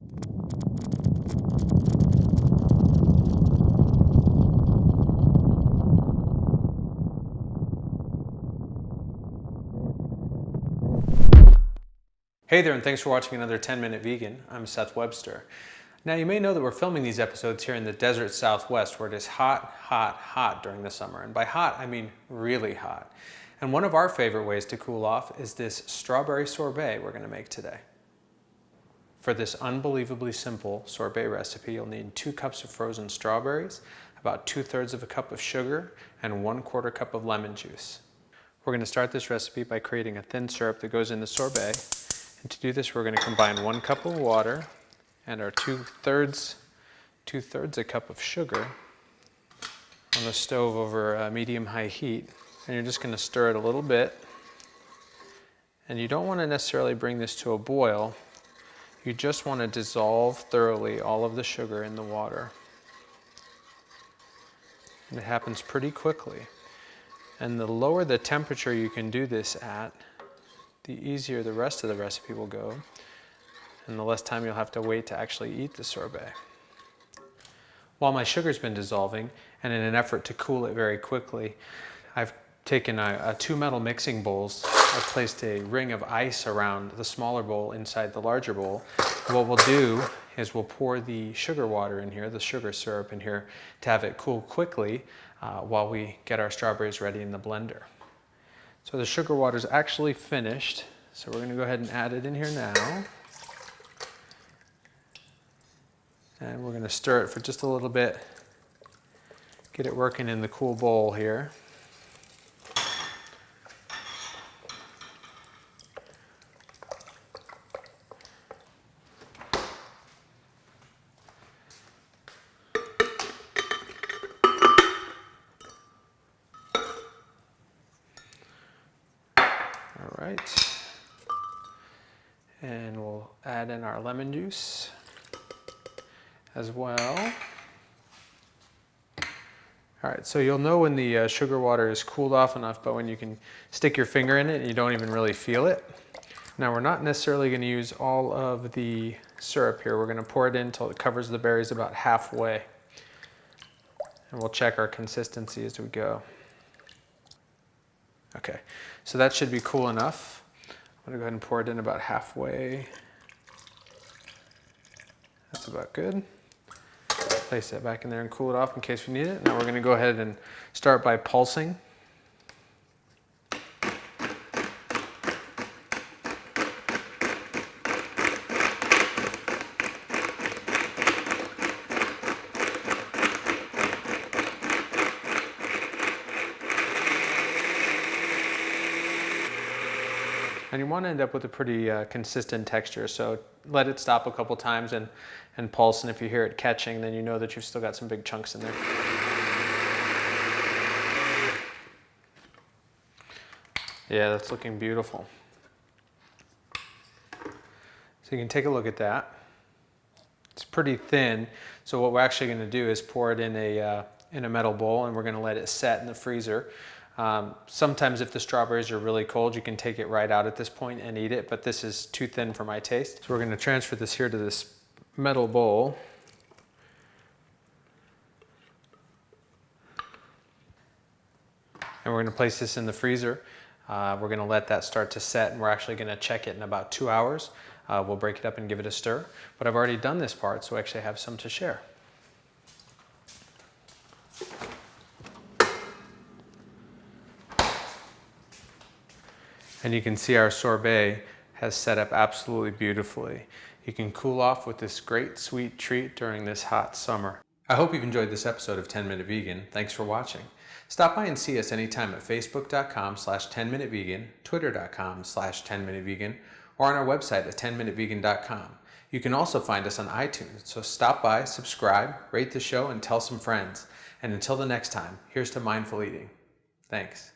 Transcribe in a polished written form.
Hey there, and thanks for watching another 10-Minute Vegan. I'm Seth Webster. Now, you may know that we're filming these episodes here in the desert Southwest, where it is hot, hot, hot during the summer. And by hot, I mean really hot. And one of our favorite ways to cool off is this strawberry sorbet we're going to make today. For this unbelievably simple sorbet recipe, you'll need 2 cups of frozen strawberries, about 2/3 of a cup of sugar, and 1/4 cup of lemon juice. We're going to start this recipe by creating a thin syrup that goes in the sorbet. And to do this, we're going to combine 1 cup of water and our 2/3 a cup of sugar on the stove over medium-high heat. And you're just going to stir it a little bit. And you don't want to necessarily bring this to a boil. You just want to dissolve thoroughly all of the sugar in the water. And it happens pretty quickly. And the lower the temperature you can do this at, the easier the rest of the recipe will go, and the less time you'll have to wait to actually eat the sorbet. While my sugar's been dissolving, and in an effort to cool it very quickly, I've taken 2 metal mixing bowls. I've placed a ring of ice around the smaller bowl inside the larger bowl. And what we'll do is we'll pour the sugar water in here, the sugar syrup in here, to have it cool quickly while we get our strawberries ready in the blender. So the sugar water is actually finished, so we're going to go ahead and add it in here now. And we're going to stir it for just a little bit, get it working in the cool bowl here. All right, and we'll add in our lemon juice as well. All right, so you'll know when the sugar water is cooled off enough, but when you can stick your finger in it and you don't even really feel it. Now, we're not necessarily going to use all of the syrup here. We're going to pour it in until it covers the berries about halfway. And we'll check our consistency as we go. Okay, so that should be cool enough. I'm going to go ahead and pour it in about halfway. That's about good. Place that back in there and cool it off in case we need it. Now we're going to go ahead and start by pulsing. And you want to end up with a pretty consistent texture, so let it stop a couple times and pulse, and if you hear it catching, then you know that you've still got some big chunks in there. Yeah, that's looking beautiful. So you can take a look at that. It's pretty thin, so what we're actually going to do is pour it in a metal bowl, and we're going to let it set in the freezer. Sometimes if the strawberries are really cold, you can take it right out at this point and eat it, but this is too thin for my taste. So we're going to transfer this here to this metal bowl. And we're going to place this in the freezer. We're going to let that start to set, and we're actually going to check it in about 2 hours. We'll break it up and give it a stir. But I've already done this part, so I actually have some to share. And you can see our sorbet has set up absolutely beautifully. You can cool off with this great sweet treat during this hot summer. I hope you've enjoyed this episode of 10-Minute Vegan. Thanks for watching. Stop by and see us anytime at facebook.com/10minutevegan, twitter.com/10minutevegan, or on our website at 10minutevegan.com. You can also find us on iTunes, so stop by, subscribe, rate the show, and tell some friends. And until the next time, here's to mindful eating. Thanks.